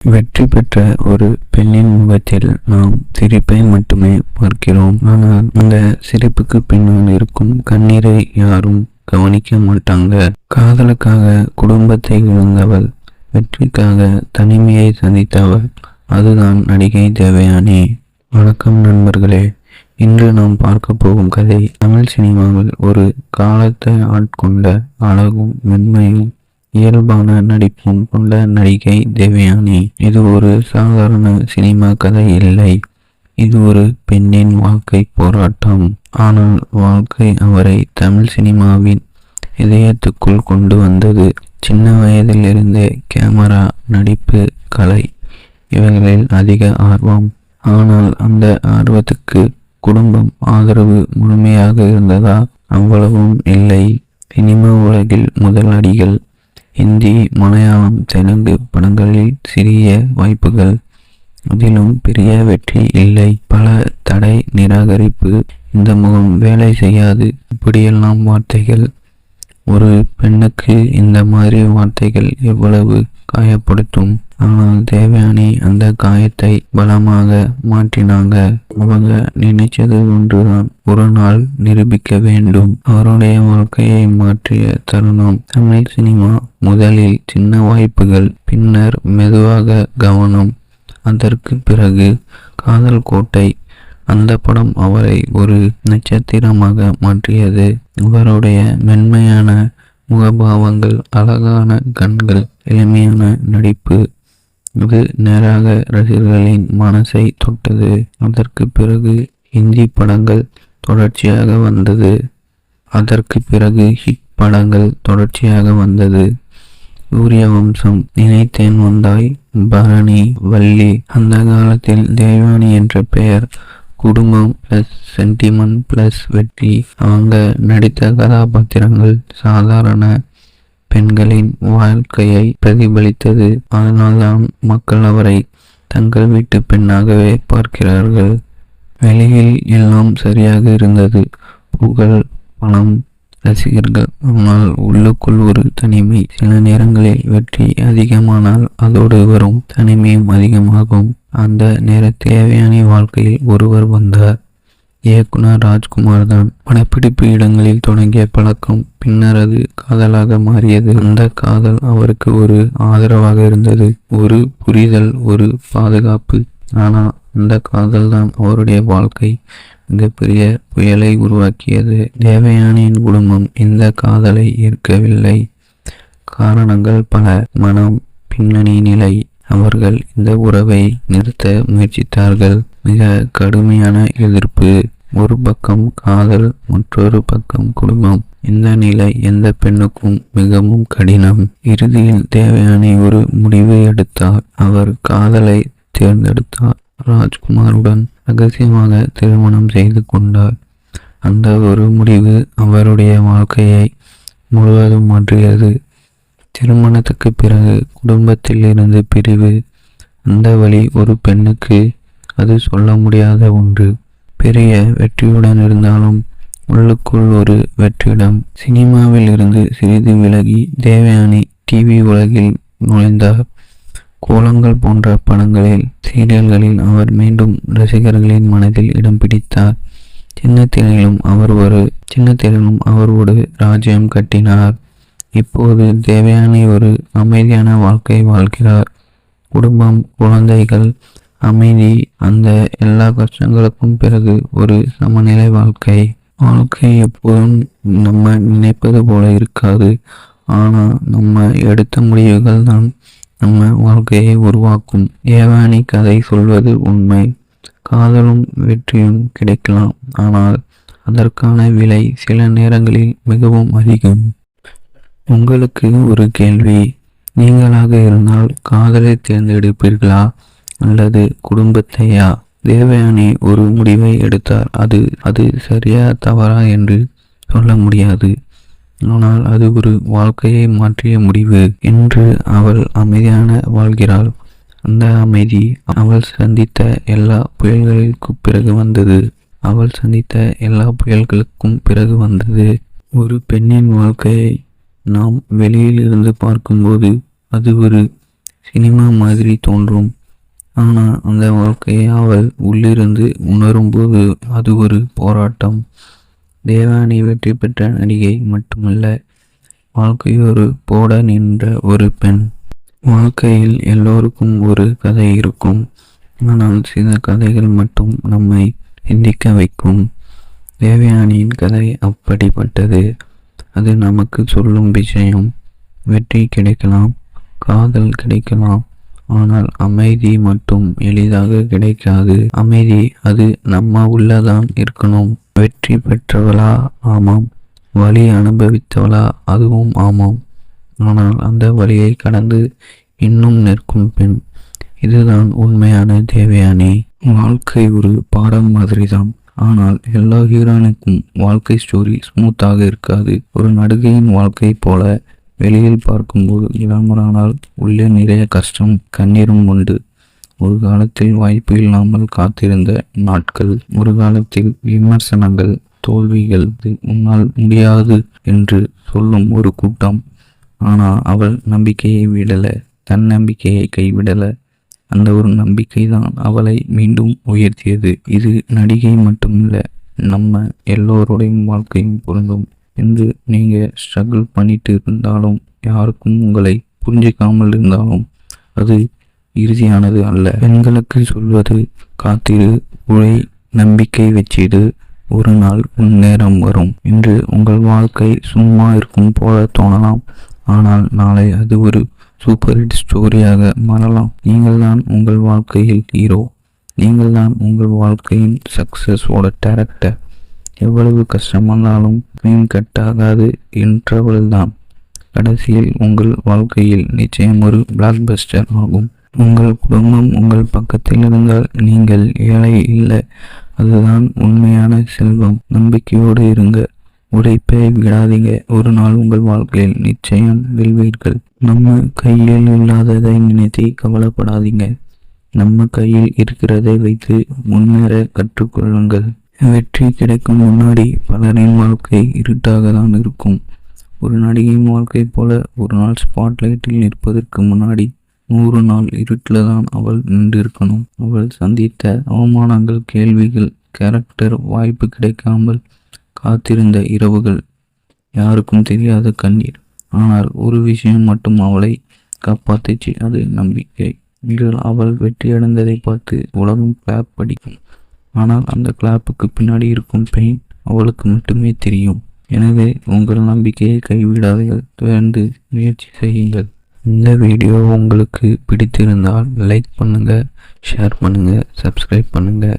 வெற்றி பெற்ற ஒரு பெண்ணின் முகத்தில் நாம் சிரிப்பை மட்டுமே பார்க்கிறோம். ஆனால் அந்த சிரிப்புக்கு பின்னால் இருக்கும் கண்ணீரை யாரும் கவனிக்க மாட்டாங்க. காதலுக்காக குடும்பத்தை இழந்தவள், வெற்றிக்காக தனிமையை சந்தித்தவள், அதுதான் நடிகை தேவயானி. வணக்கம் நண்பர்களே. இன்று நாம் பார்க்க போகும் கதை தமிழ் சினிமாவில் ஒரு காலத்தை ஆட்கொண்ட அழகும் மென்மையும் இயல்பான நடிப்பும் கொண்ட நடிகை தேவயானி. இது ஒரு சாதாரண சினிமா கதை இல்லை. இது ஒரு பெண்ணின் வாழ்க்கை போராட்டம். ஆனால் வாழ்க்கை அவரை தமிழ் சினிமாவின் இதயத்துக்குள் கொண்டு வந்தது. சின்ன வயதில் இருந்தே கேமரா, நடிப்பு, கலை இவைகளில் அதிக ஆர்வம். ஆனால் அந்த ஆர்வத்துக்கு குடும்பம் ஆதரவு முழுமையாக இருந்ததா? அவ்வளவும் இல்லை. சினிமா உலகில் முதல் அடிகள், ஹிந்தி, மலையாளம், தெலுங்கு படங்களில் சிறிய வாய்ப்புகள், அதிலும் பெரிய வெற்றி இல்லை. பல தடை, நிராகரிப்பு, இந்த முகம் வேலை செய்யாது, இப்படியெல்லாம் வார்த்தைகள். ஒரு பெண்ணுக்கு இந்த மாதிரி வார்த்தைகள் எவ்வளவு காயப்படுத்தும். ஆனால் தேவயானி அந்த காயத்தை பலமாக மாற்றினாங்க. அவங்க நினைச்சது ஒன்றுதான், ஒரு நாள் நிரூபிக்க வேண்டும். அவருடைய வாழ்க்கையை மாற்றிய தருணம். தமிழ் சினிமா முதலில் சின்ன வாய்ப்புகள், பின்னர் மெதுவாக கவனம், அதற்கு பிறகு காதல் கோட்டை. அந்த படம் அவரை ஒரு நட்சத்திரமாக மாற்றியது. அவருடைய மென்மையான முகபாவங்கள், அழகான கண்கள், எளிமையான நடிப்பு, இது நேராக ரசிகர்களின் மனசை தொட்டது. அதற்கு பிறகு ஹிந்தி படங்கள் தொடர்ச்சியாக வந்தது. ஹிட் படங்கள் தொடர்ச்சியாக வந்தது. சூரிய வம்சம், நினைத்தேன் வந்தாய், பரணி, வள்ளி. அந்த காலத்தில் தேவயானி என்ற பெயர் குடும்பம் பிளஸ் சென்டிமெண்ட் பிளஸ் வெற்றி. அவங்க நடித்த கதாபாத்திரங்கள் சாதாரண பெண்களின் வாழ்க்கையை பிரதிபலித்தது. அதனால்தான் மக்கள் அவரை தங்கள் வீட்டு பெண்ணாகவே பார்க்கிறார்கள். வெளியில் எல்லாம் சரியாக இருந்தது, புகழ், பணம், ரசிகர்கள். ஆனால் உள்ளுக்குள் ஒரு தனிமை. சில நேரங்களில் வெற்றி அதிகமானால் அதோடு வரும் தனிமையும் அதிகமாகும். அந்த நேரத்தில் தேவயானி வாழ்க்கையில் ஒருவர் வந்தார். இயக்குனர் ராஜ்குமார் தான். படப்பிடிப்பு இடங்களில் தொடங்கிய பழக்கம் பின்னர் அது காதலாக மாறியது. அந்த காதல் அவருக்கு ஒரு ஆதரவாக இருந்தது, ஒரு புரிதல், ஒரு பாதுகாப்பு. ஆனால் அந்த காதல் தான் அவருடைய வாழ்க்கை மிகப்பெரிய புயலை உருவாக்கியது. தேவயானியின் குடும்பம் இந்த காதலை ஏற்கவில்லை. காரணங்கள் பல. மனம், பின்னணி, நிலை. அவர்கள் இந்த உறவை நிறுத்த முயற்சித்தார்கள். மிக கடுமையான எதிர்ப்பு. ஒரு பக்கம் காதல், மற்றொரு பக்கம் குடும்பம். இந்த நிலை எந்த பெண்ணுக்கும் மிகவும் கடினம். இறுதியில் தேவயானி ஒரு முடிவு எடுத்தார். அவர் காதலை தேர்ந்தெடுத்தார். ராஜ்குமாருடன் ரகசியமாக திருமணம் செய்து கொண்டார். அந்த ஒரு முடிவு அவருடைய வாழ்க்கையை முழுவதும் மாற்றியது. திருமணத்துக்கு பிறகு குடும்பத்தில் இருந்து பிரிவு. அந்த வழி ஒரு பெண்ணுக்கு அது சொல்ல முடியாத ஒன்று. பெரிய வெற்றியுடன் இருந்தாலும் உள்ளுக்குள் ஒரு வெற்றிடம். சினிமாவில் இருந்து சிறிது விலகி தேவயானி டிவி உலகில் நுழைந்தார். கோலங்கள் போன்ற படங்களில், சீரியல்களில் அவர் மீண்டும் ரசிகர்களின் மனதில் இடம் பிடித்தார். சின்ன திரையிலும் அவர் ஒரு ராஜ்யம் கட்டினார். இப்போது தேவயானி ஒரு அமைதியான வாழ்க்கை வாழ்கிறார். குடும்பம், குழந்தைகள், அமைதி. அந்த எல்லா கஷ்டங்களுக்கும் பிறகு ஒரு சமநிலை வாழ்க்கை. வாழ்க்கை எப்போதும் நம்ம நினைப்பது போல இருக்காது. ஆனால் நம்ம எடுத்த முடிவுகள் தான் நம்ம வாழ்க்கையை உருவாக்கும். தேவயானி கதை சொல்வது உண்மை. காதலும் வெற்றியும் கிடைக்கலாம், ஆனால் அதற்கான விலை சில நேரங்களில் மிகவும் அதிகம். உங்களுக்கு ஒரு கேள்வி. நீங்களாக இருந்தால் காதலை தேர்ந்தெடுப்பீர்களா அல்லது குடும்பத்தையா? தேவயானி ஒரு முடிவை எடுத்தார். அது சரியா தவறா என்று சொல்ல முடியாது. ஆனால் அது ஒரு வாழ்க்கையை மாற்றிய முடிவு. இன்று அவள் அமைதியான வாழ்கிறாள். அந்த அமைதி அவள் சந்தித்த எல்லா புயல்களுக்கும் பிறகு வந்தது. ஒரு பெண்ணின் வாழ்க்கையை நாம் வெளியில் இருந்து பார்க்கும்போது அது ஒரு சினிமா மாதிரி தோன்றும். ஆனால் அந்த வாழ்க்கையை அவள் உள்ளிருந்து உணரும்போது அது ஒரு போராட்டம். தேவானி வெற்றி பெற்ற நடிகை மட்டுமல்ல, வாழ்க்கை ஒரு போட நின்ற ஒரு பெண். வாழ்க்கையில் எல்லோருக்கும் ஒரு கதை இருக்கும். ஆனால் சில கதைகள் மட்டும் நம்மை சிந்திக்க வைக்கும். தேவயானியின் கதை அப்படிப்பட்டது. அது நமக்கு சொல்லும் விஷயம், வெற்றி கிடைக்கலாம், காதல் கிடைக்கலாம், ஆனால் அமைதி மட்டும் எளிதாக கிடைக்காது. அமைதி அது நம்ம உள்ளதான் இருக்கணும். வெற்றி பெற்றவளா? ஆமாம். வலி அனுபவித்தவளா? அதுவும் ஆமாம். ஆனால் அந்த வலியை கடந்து இன்னும் நிற்கும் பெண், இதுதான் உண்மையான தேவயானி. வாழ்க்கை ஒரு பாடம் மாதிரிதான். ஆனால் எல்லா ஹீரோனுக்கும் வாழ்க்கை ஸ்டோரி ஸ்மூத்தாக இருக்காது. ஒரு நடிகையின் வாழ்க்கை போல வெளியில் பார்க்கும்போது கிளாமரானால் உள்ளே நிறைய கஷ்டம் கண்ணீரும் உண்டு. ஒரு காலத்தில் வாய்ப்பு இல்லாமல் காத்திருந்த நாட்கள், ஒரு காலத்தில் விமர்சனங்கள், தோல்விகள், உன்னால் முடியாது என்று சொல்லும் ஒரு கூட்டம். ஆனால் அவள் நம்பிக்கையை விடல, தன்னம்பிக்கையை கைவிடல. அந்த ஒரு நம்பிக்கை தான் அவளை மீண்டும் உயர்த்தியது. இது நடிகை மட்டுமில்ல, நம்ம எல்லோருடைய வாழ்க்கையும் பொருந்தும். என்று நீங்கள் ஸ்ட்ரகிள் பண்ணிட்டு இருந்தாலும், யாருக்கும் உங்களை புரிஞ்சிக்காமல் இருந்தாலும், அது இறுதியானது அல்ல. பெண்களுக்கு சொல்வது, காத்திரு, உழை, நம்பிக்கை வச்சிடு, ஒரு நாள் உன் நேரம் வரும். இன்று உங்கள் வாழ்க்கை சும்மா இருக்கும் போல தோணலாம், ஆனால் நாளை அது ஒரு சூப்பர் ஹிட் ஸ்டோரியாக மாறலாம். நீங்கள் தான் உங்கள் வாழ்க்கையில் ஹீரோ. நீங்கள் தான் உங்கள் வாழ்க்கையின் சக்சஸோட டைரக்டர். எவ்வளவு கஷ்டமானாலும் ஸ்க்ரீன் கட் ஆகாது என்றவள் தான் கடைசியில் உங்கள் வாழ்க்கையில் நிச்சயம் ஒரு பிளாக் பஸ்டர் ஆகும். உங்கள் குடும்பம் உங்கள் பக்கத்தில் இருந்தால் நீங்கள் ஏழை இல்லை. அதுதான் உண்மையான செல்வம். நம்பிக்கையோடு இருங்க, உழைப்பை விடாதீங்க. ஒரு நாள் உங்கள் வாழ்க்கையில் நிச்சயம் வெல்வீர்கள். நம்ம கையில் இல்லாததை நினைத்து கவலைப்படாதீங்க. நம்ம கையில் இருக்கிறதை வைத்து முன்னேற கற்றுக்கொள்ளுங்கள். வெற்றி கிடைக்கும் முன்னாடி பலரின் வாழ்க்கை இருட்டாக தான் இருக்கும். ஒரு நடிகையின் வாழ்க்கை போல ஒரு நாள் ஸ்பாட்லைட்டில் நிற்பதற்கு முன்னாடி 100 நாள் இருட்டில் தான் அவள் நின்றிருக்கணும். அவள் சந்தித்த அவமானங்கள், கேள்விகள், கேரக்டர் வாய்ப்பு கிடைக்காமல் காத்திருந்த இரவுகள், யாருக்கும் தெரியாத கண்ணீர். ஆனால் ஒரு விஷயம் மட்டும் அவளை காப்பாற்றிச்சு, அது நம்பிக்கை. இன்று அவள் வெற்றியடைந்ததை பார்த்து உலகம் கிளாப் படிக்கும். ஆனால் அந்த கிளாப்புக்கு பின்னாடி இருக்கும் பெயின் அவளுக்கு மட்டுமே தெரியும். எனவே உங்கள் நம்பிக்கையை கைவிடாதீர்கள், தொடர்ந்து முயற்சி செய்யுங்கள். இந்த வீடியோ உங்களுக்கு பிடித்திருந்தால் லைக் பண்ணுங்கள், ஷேர் பண்ணுங்கள், சப்ஸ்கிரைப் பண்ணுங்கள்.